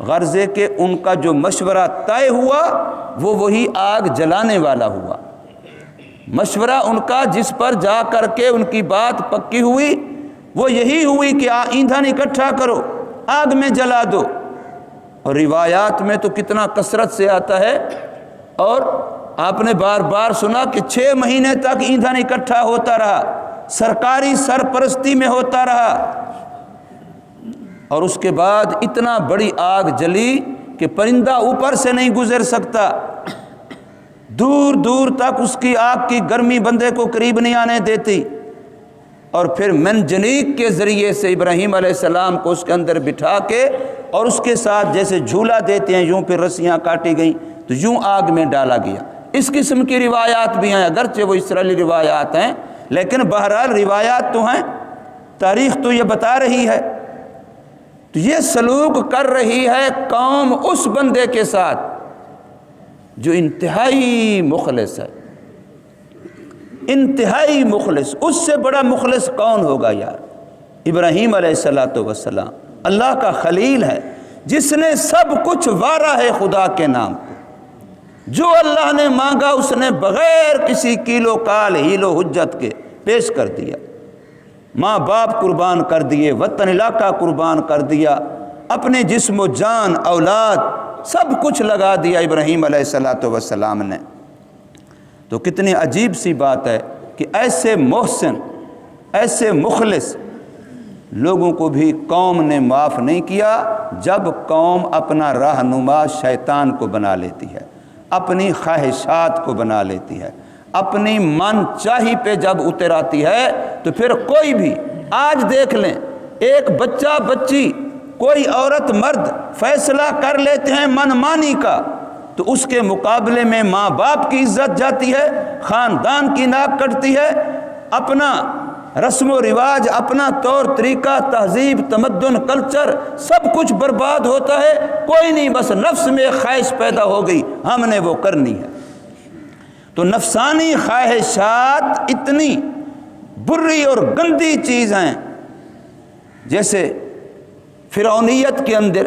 غرض ہے کہ ان کا جو مشورہ طے ہوا وہ وہی آگ جلانے والا ہوا۔ مشورہ ان کا جس پر جا کر کے ان کی بات پکی ہوئی وہ یہی ہوئی کہ ایندھن اکٹھا کرو، آگ میں جلا دو۔ اور روایات میں تو کتنا کثرت سے آتا ہے، اور آپ نے بار بار سنا کہ 6 مہینے تک ایندھن اکٹھا ہوتا رہا، سرکاری سرپرستی میں ہوتا رہا، اور اس کے بعد اتنا بڑی آگ جلی کہ پرندہ اوپر سے نہیں گزر سکتا، دور دور تک اس کی آگ کی گرمی بندے کو قریب نہیں آنے دیتی۔ اور پھر منجنیق کے ذریعے سے ابراہیم علیہ السلام کو اس کے اندر بٹھا کے اور اس کے ساتھ جیسے جھولا دیتے ہیں یوں پھر رسیاں کاٹی گئیں تو یوں آگ میں ڈالا گیا۔ اس قسم کی روایات بھی ہیں، اگرچہ وہ اسرائیلی روایات ہیں لیکن بہرحال روایات تو ہیں، تاریخ تو یہ بتا رہی ہے۔ تو یہ سلوک کر رہی ہے قوم اس بندے کے ساتھ جو انتہائی مخلص ہے، انتہائی مخلص۔ اس سے بڑا مخلص کون ہوگا یار؟ ابراہیم علیہ السلام اللہ کا خلیل ہے، جس نے سب کچھ وارا ہے خدا کے نام کو، جو اللہ نے مانگا اس نے بغیر کسی کیلو کال ہیل و حجت کے پیش کر دیا۔ ماں باپ قربان کر دیے، وطن علاقہ قربان کر دیا، اپنے جسم و جان اولاد سب کچھ لگا دیا ابراہیم علیہ السلام نے۔ تو کتنی عجیب سی بات ہے کہ ایسے محسن، ایسے مخلص لوگوں کو بھی قوم نے معاف نہیں کیا، جب قوم اپنا رہنما شیطان کو بنا لیتی ہے، اپنی خواہشات کو بنا لیتی ہے، اپنی من چاہی پہ جب اتر آتی ہے تو پھر کوئی بھی، آج دیکھ لیں ایک بچہ بچی، کوئی عورت مرد فیصلہ کر لیتے ہیں من مانی کا، تو اس کے مقابلے میں ماں باپ کی عزت جاتی ہے، خاندان کی ناک کٹتی ہے، اپنا رسم و رواج، اپنا طور طریقہ، تہذیب، تمدن، کلچر سب کچھ برباد ہوتا ہے۔ کوئی نہیں، بس نفس میں خواہش پیدا ہو گئی، ہم نے وہ کرنی ہے۔ تو نفسانی خواہشات اتنی بری اور گندی چیز ہیں، جیسے فرعونیت کے اندر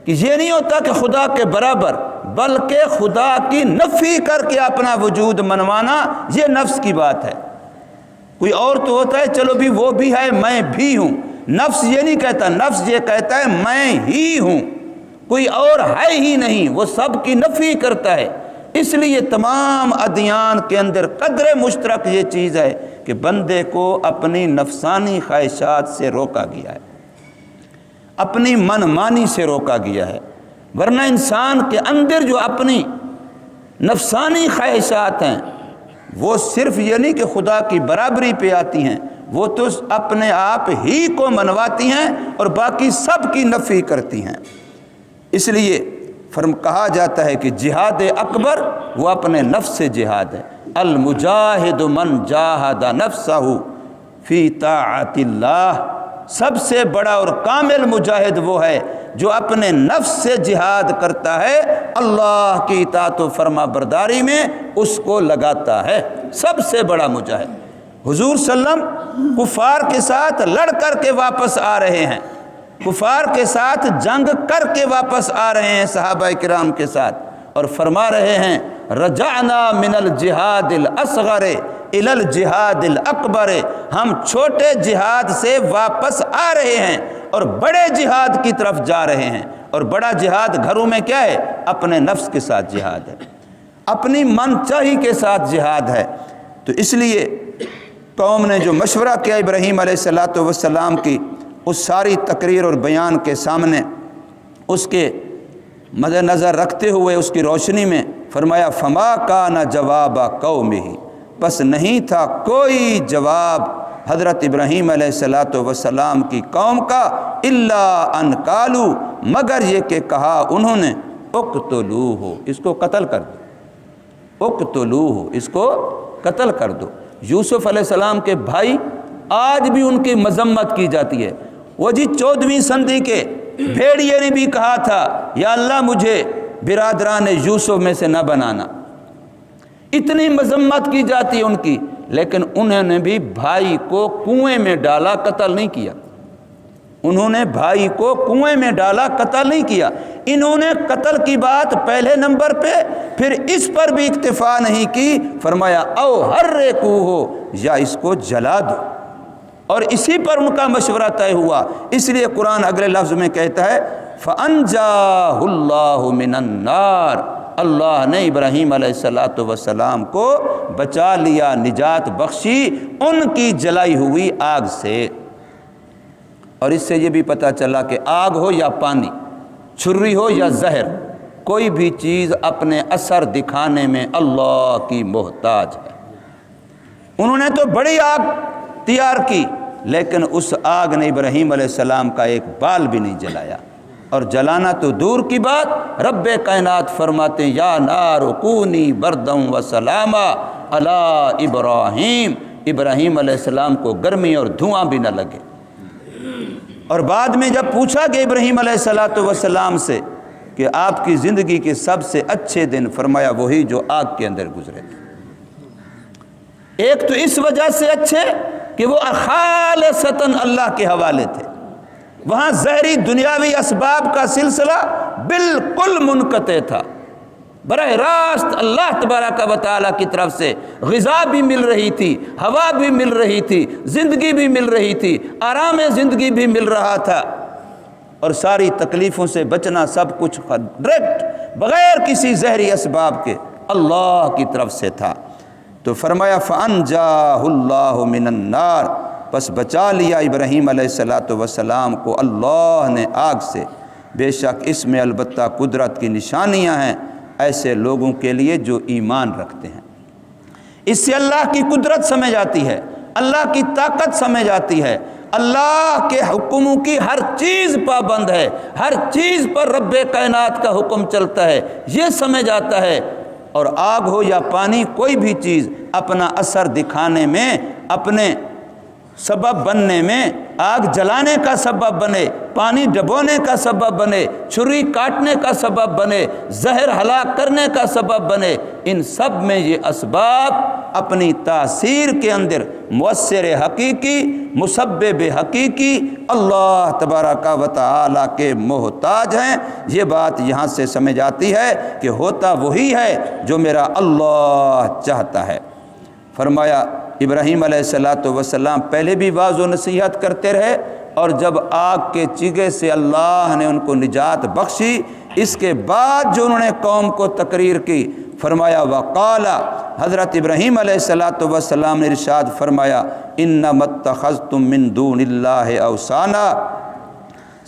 کہ یہ نہیں ہوتا کہ خدا کے برابر، بلکہ خدا کی نفی کر کے اپنا وجود منوانا، یہ نفس کی بات ہے۔ کوئی اور تو ہوتا ہے چلو بھی وہ بھی ہے میں بھی ہوں، نفس یہ نہیں کہتا، نفس یہ کہتا ہے میں ہی ہوں، کوئی اور ہے ہی نہیں، وہ سب کی نفی کرتا ہے۔ اس لیے تمام ادیان کے اندر قدر مشترک یہ چیز ہے کہ بندے کو اپنی نفسانی خواہشات سے روکا گیا ہے، اپنی من مانی سے روکا گیا ہے، ورنہ انسان کے اندر جو اپنی نفسانی خواہشات ہیں وہ صرف یہ نہیں کہ خدا کی برابری پہ آتی ہیں، وہ تو اپنے آپ ہی کو منواتی ہیں اور باقی سب کی نفی کرتی ہیں۔ اس لیے کہا جاتا ہے کہ جہاد اکبر وہ اپنے نفس سے جہاد ہے۔ المجاہد من جاہد نفسہ فی طاعت اللہ، سب سے بڑا اور کامل مجاہد وہ ہے جو اپنے نفس سے جہاد کرتا ہے، اللہ کی اطاعت و فرما برداری میں اس کو لگاتا ہے، سب سے بڑا مجاہد۔ حضور صلی اللہ علیہ وسلم کفار کے ساتھ لڑ کر کے واپس آ رہے ہیں، کفار کے ساتھ جنگ کر کے واپس آ رہے ہیں صحابہ کرام کے ساتھ، اور فرما رہے ہیں رجعنا من الجہاد الاصغر الی الجہاد الاکبر، ہم چھوٹے جہاد سے واپس آ رہے ہیں اور بڑے جہاد کی طرف جا رہے ہیں۔ اور بڑا جہاد گھروں میں کیا ہے؟ اپنے نفس کے ساتھ جہاد ہے، اپنی من چاہی کے ساتھ جہاد ہے۔ تو اس لیے قوم نے جو مشورہ کیا ابراہیم علیہ السلام کی اس ساری تقریر اور بیان کے سامنے، اس کے مد نظر رکھتے ہوئے اس کی روشنی میں فرمایا فما کان جواب قومہ، بس نہیں تھا کوئی جواب حضرت ابراہیم علیہ السلام کی قوم کا الا ان قالوا، مگر یہ کہ کہا انہوں نے اقتلوہ، اس کو قتل کر دو، اقتلوہ، اس کو قتل کر دو۔ یوسف علیہ السلام کے بھائی آج بھی ان کی مذمت کی جاتی ہے۔ وہ جی 14ویں صدی کے بھیڑیے نے بھی کہا تھا یا اللہ مجھے برادران یوسف میں سے نہ بنانا، اتنی مذمت کی جاتی ہے ان کی، لیکن انہوں نے بھی بھائی کو کنویں میں ڈالا، قتل نہیں کیا۔ انہوں نے بھائی کو کنویں میں ڈالا، قتل نہیں کیا۔ انہوں نے قتل کی بات پہلے نمبر پہ، پھر اس پر بھی اکتفا نہیں کی، فرمایا او حرقوہ، یا اس کو جلا دو، اور اسی پر ان کا مشورہ طے ہوا۔ اس لیے قرآن اگلے لفظ میں کہتا ہے فَأَنْجَاهُ اللَّهُ مِنَ النَّارِ، اللہ نے ابراہیم علیہ السلام کو بچا لیا، نجات بخشی ان کی جلائی ہوئی آگ سے۔ اور اس سے یہ بھی پتہ چلا کہ آگ ہو یا پانی، چھری ہو یا زہر، کوئی بھی چیز اپنے اثر دکھانے میں اللہ کی محتاج ہے۔ انہوں نے تو بڑی آگ تیار کی، لیکن اس آگ نے ابراہیم علیہ السلام کا ایک بال بھی نہیں جلایا، اور جلانا تو دور کی بات، رب کائنات فرماتے ہیں یا نار کونی بردم و سلاما علی ابراہیم، ابراہیم علیہ السلام کو گرمی اور دھواں بھی نہ لگے۔ اور بعد میں جب پوچھا کہ ابراہیم علیہ السلام سے کہ آپ کی زندگی کے سب سے اچھے دن، فرمایا وہی جو آگ کے اندر گزرے تھے۔ ایک تو اس وجہ سے اچھے کہ وہ خالصتاً اللہ کے حوالے تھے، وہاں ظاہری دنیاوی اسباب کا سلسلہ بالکل منقطع تھا، براہ راست اللہ تبارک و تعالیٰ کی طرف سے غذا بھی مل رہی تھی، ہوا بھی مل رہی تھی، زندگی بھی مل رہی تھی، آرام زندگی بھی مل رہا تھا، اور ساری تکلیفوں سے بچنا سب کچھ ڈائریکٹ بغیر کسی ظاہری اسباب کے اللہ کی طرف سے تھا۔ تو فرمایا فَأَنْجَاهُ اللَّهُ مِنَ النَّارِ، پس بچا لیا ابراہیم علیہ السلام کو اللہ نے آگ سے۔ بے شک اس میں البتہ قدرت کی نشانیاں ہیں ایسے لوگوں کے لیے جو ایمان رکھتے ہیں۔ اس سے اللہ کی قدرت سمجھ آتی ہے، اللہ کی طاقت سمجھ آتی ہے، اللہ کے حکموں کی ہر چیز پابند ہے، ہر چیز پر رب کائنات کا حکم چلتا ہے، یہ سمجھ آتا ہے۔ اور آگ ہو یا پانی، کوئی بھی چیز اپنا اثر دکھانے میں، اپنے سبب بننے میں، آگ جلانے کا سبب بنے، پانی ڈبونے کا سبب بنے، چھری کاٹنے کا سبب بنے، زہر ہلاک کرنے کا سبب بنے، ان سب میں یہ اسباب اپنی تاثیر کے اندر مؤثر حقیقی، مسبب حقیقی اللہ تبارک و تعالیٰ کے محتاج ہیں۔ یہ بات یہاں سے سمجھ آتی ہے کہ ہوتا وہی ہے جو میرا اللہ چاہتا ہے۔ فرمایا ابراہیم علیہ السلام پہلے بھی واعظ و نصیحت کرتے رہے، اور جب آگ کے چیغے سے اللہ نے ان کو نجات بخشی، اس کے بعد جو انہوں نے قوم کو تقریر کی، فرمایا وقال، حضرت ابراہیم علیہ السلام نے ارشاد فرمایا انما اتخذتم من دون اللہ اوثانا،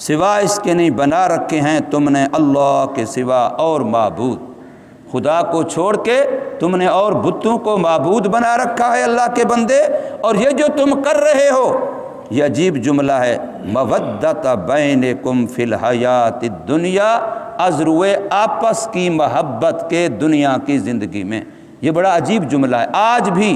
سوا اس کے نہیں بنا رکھے ہیں تم نے اللہ کے سوا اور معبود، خدا کو چھوڑ کے تم نے اور بتوں کو معبود بنا رکھا ہے اللہ کے بندے۔ اور یہ جو تم کر رہے ہو، یہ عجیب جملہ ہے، مودۃ بینکم فی الحیات الدنیا، از روئے آپس کی محبت کے دنیا کی زندگی میں۔ یہ بڑا عجیب جملہ ہے۔ آج بھی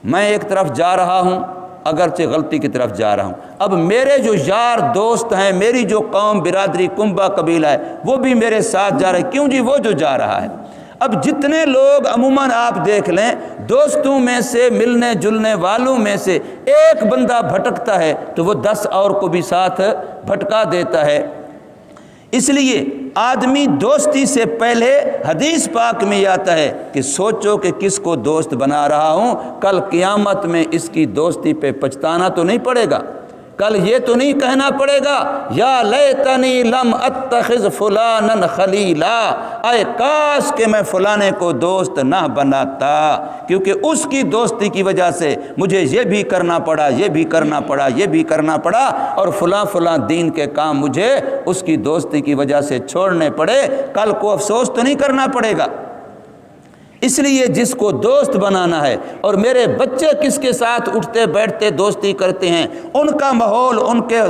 میں ایک طرف جا رہا ہوں، اگرچہ غلطی کی طرف جا رہا ہوں، اب میرے جو یار دوست ہیں، میری جو قوم برادری کنبہ قبیلہ ہے، وہ بھی میرے ساتھ جا رہے ہیں۔ کیوں جی؟ وہ جو جا رہا ہے۔ اب جتنے لوگ عموماً آپ دیکھ لیں، دوستوں میں سے، ملنے جلنے والوں میں سے ایک بندہ بھٹکتا ہے تو وہ 10 اور کو بھی ساتھ بھٹکا دیتا ہے۔ اس لیے آدمی دوستی سے پہلے حدیث پاک میں آتا ہے کہ سوچو کہ کس کو دوست بنا رہا ہوں، کل قیامت میں اس کی دوستی پہ پچھتانا تو نہیں پڑے گا، کل یہ تو نہیں کہنا پڑے گا یا لیتنی لم اتخذ فلانا خلیلا، اے کاش کہ میں فلانے کو دوست نہ بناتا، کیونکہ اس کی دوستی کی وجہ سے مجھے یہ بھی کرنا پڑا، یہ بھی کرنا پڑا، یہ بھی کرنا پڑا، اور فلاں دین کے کام مجھے اس کی دوستی کی وجہ سے چھوڑنے پڑے، کل کو افسوس تو نہیں کرنا پڑے گا۔ اس لیے جس کو دوست بنانا ہے، اور میرے بچے کس کے ساتھ اٹھتے بیٹھتے دوستی کرتے ہیں، ان کا ماحول، ان کے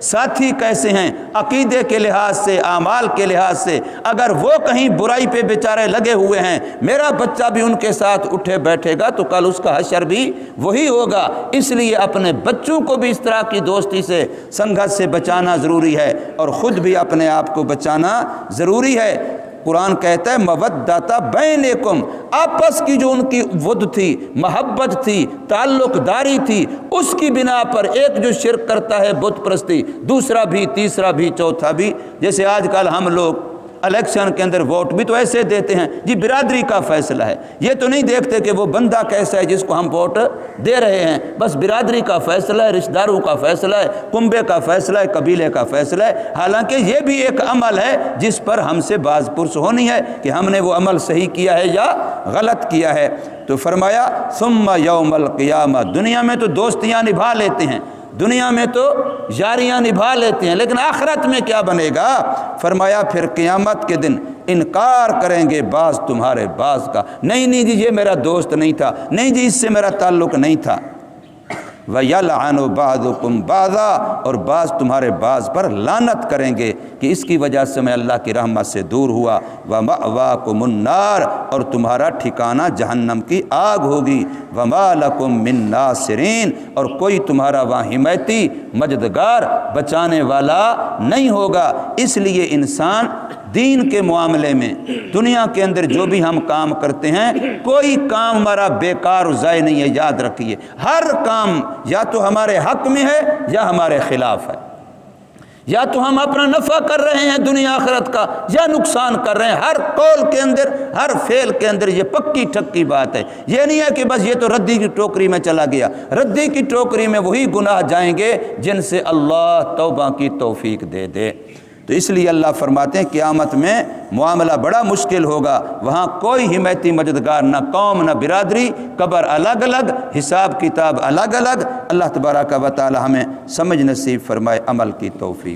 ساتھی کیسے ہیں، عقیدے کے لحاظ سے، اعمال کے لحاظ سے، اگر وہ کہیں برائی پہ بیچارے لگے ہوئے ہیں، میرا بچہ بھی ان کے ساتھ اٹھے بیٹھے گا تو کل اس کا حشر بھی وہی ہوگا۔ اس لیے اپنے بچوں کو بھی اس طرح کی دوستی سے، سنگت سے بچانا ضروری ہے، اور خود بھی اپنے آپ کو بچانا ضروری ہے۔ قرآن کہتا ہے مودۃ بینکم، آپس کی جو ان کی ود تھی، محبت تھی، تعلق داری تھی، اس کی بنا پر ایک جو شرک کرتا ہے بت پرستی، دوسرا بھی، تیسرا بھی، چوتھا بھی۔ جیسے آج کل ہم لوگ الیکشن کے اندر ووٹ بھی تو ایسے دیتے ہیں جی برادری کا فیصلہ ہے، یہ تو نہیں دیکھتے کہ وہ بندہ کیسا ہے جس کو ہم ووٹ دے رہے ہیں، بس برادری کا فیصلہ ہے، رشتہ داروں کا فیصلہ ہے، کنبے کا فیصلہ ہے، قبیلے کا فیصلہ ہے۔ حالانکہ یہ بھی ایک عمل ہے جس پر ہم سے باز پرس ہونی ہے کہ ہم نے وہ عمل صحیح کیا ہے یا غلط کیا ہے۔ تو فرمایا ثم یوم القیامہ، دنیا میں تو دوستیاں نبھا لیتے ہیں، دنیا میں تو یاریاں نبھا لیتے ہیں، لیکن آخرت میں کیا بنے گا؟ فرمایا پھر قیامت کے دن انکار کریں گے بعض تمہارے بعض کا، نہیں جی یہ میرا دوست نہیں تھا، نہیں جی اس سے میرا تعلق نہیں تھا۔ وَيَلْعَنُ بَعْضُكُمْ بَعْضًا، اور بعض تمہارے بعض پر لعنت کریں گے کہ اس کی وجہ سے میں اللہ کی رحمت سے دور ہوا۔ وَمَأْوَاكُمُ النَّارُ، اور تمہارا ٹھکانہ جہنم کی آگ ہوگی۔ وَمَا لَكُم مِّن نَاصِرِينَ، اور کوئی تمہارا وہاں حمایتی، مددگار، بچانے والا نہیں ہوگا۔ اس لیے انسان دین کے معاملے میں دنیا کے اندر جو بھی ہم کام کرتے ہیں، کوئی کام ہمارا بیکار و ضائع نہیں ہے، یاد رکھیے، ہر کام یا تو ہمارے حق میں ہے یا ہمارے خلاف ہے، یا تو ہم اپنا نفع کر رہے ہیں دنیا آخرت کا یا نقصان کر رہے ہیں۔ ہر قول کے اندر، ہر فعل کے اندر یہ پکی ٹھکی بات ہے۔ یہ نہیں ہے کہ بس یہ تو ردی کی ٹوکری میں چلا گیا، ردی کی ٹوکری میں وہی گناہ جائیں گے جن سے اللہ توبہ کی توفیق دے دے۔ تو اس لیے اللہ فرماتے ہیں قیامت میں معاملہ بڑا مشکل ہوگا، وہاں کوئی حمایتی مددگار، نہ قوم نہ برادری، قبر الگ الگ، حساب کتاب الگ الگ۔ اللہ تبارک و تعالی ہمیں سمجھ نصیب فرمائے، عمل کی توفیق۔